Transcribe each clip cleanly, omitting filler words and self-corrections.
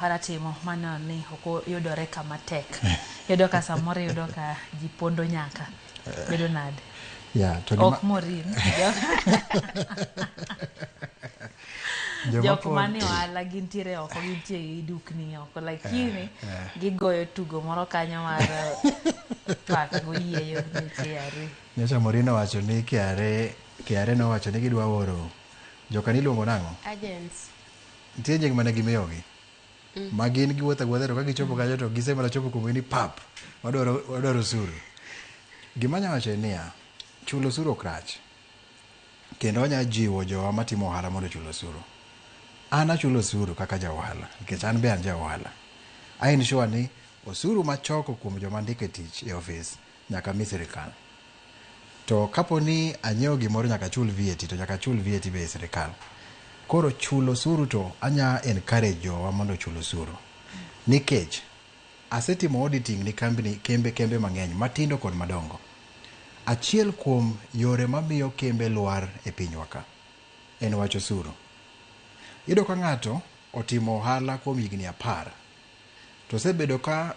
Haratimo mano ni oko yudore kama tek. Yudo ka samoro yudo ka jipondo nyaka. Bedo nade? Yeah, ok morin. Jok mane ohala gintiere oko gintie idukni oko lakini gigoyo tugo moro kanyo mar paka go yieyo ni KRA. Nyocha Morino wacho ni KRA no wacho ni gidwa oro joka ni luongo nango agents. Nitie nying mane gimiyogi. Magin giwuotho to ka gichopo kanyo to gisemana chopo kuma ni pap. Wadwaro osuru. Gimanya wacho niya, chulo osuru krach. Kendo nya jiwo jowa matimo ohala mondo chulo osuru. Ana chulo osuru kaka ja ohala, nikech an be an ja ohala. Ain sure ni osuru machoko kuom joma ndike tich e office nyaka mi sirikal. To kapo ni anyiewo gimoro nyaka chul VAT to nyaka chul VAT be sirikal. Koro chulo osuru to anya encourage jowa mondo chulo osuru. Nikech asetimo auditing ni kembe mang'eny matindo kod madongo. Achiel kuom yore mamiyo kembe lwar e pinywa ka en wacho osuru. Yudo ka ng'ato otimo ohala kuom higni 10 to sebedo ka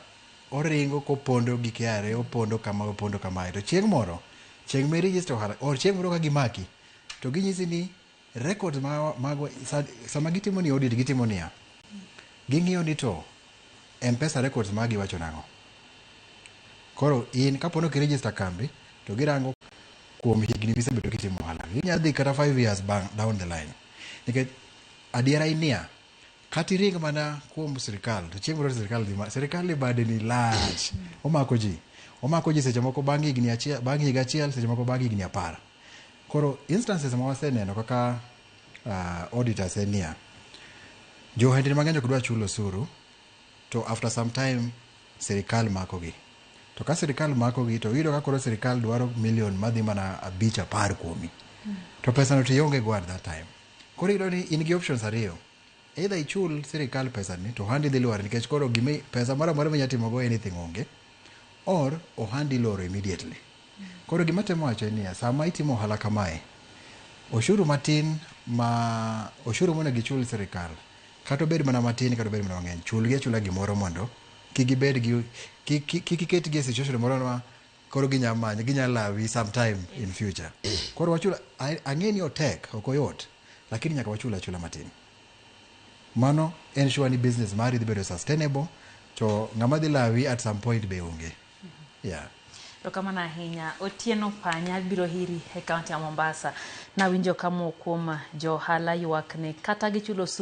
oringo kopondo gi KRA opondo kama to chieng' moro chieng' me register ohala or chieng' moro ka gimaki to ginyisi ni records mago sama gitimo ni audit gitimo niya ging'iyo ni to M-Pesa records magi wacho nango. Koro in kapono ki register kambi to girango kuom higni misebedo kitimo ohala. Ginya dhi kata 5 years down the line. Nikech adiera inia kati ring mana kuom sirikal to chieng' moro sirikal bade ni large. Omako ji seche moko bang' higa achiel seche moko bang' higni 10. Koro instances ma waseneno kaka auditors enia johendni mang'eny ok dwa chulo osuru to after some time sirikal makogi. To ka sirikal makogi to yudo ka koro sirikal dwaro million madhi mana 5-10 kuomi. To pesa no tionge go at that time. Koro yudo ni in gi options ariyo. Either ichul sirikal pesa ni to ohandi dhi lwar nikech koro pesa moro amora minya timo go anything onge or ohandi loro immediately. Koro gima temo wacho ni sama itimo ohala kamae oshuru matin oshuru monego gichul sirikal kata obed mana matin kata obed mana mang'eny chulgi achula gimoro mondo kik iket gi situation moro ma koro ginya lawi sometime in future. Koro wachula ang'eni otek ok oyot lakini nyaka wachula achula matin. Mano ensure ni business mari dhi bedo sustainable to ng'ama dhi lawi at some point be onge. Yeah. To kamana ahinya Otieno Panya biro hiri e kaunti ya Mombasa na winjo kama kuom jo ohala ywak ne kata gichulo osuru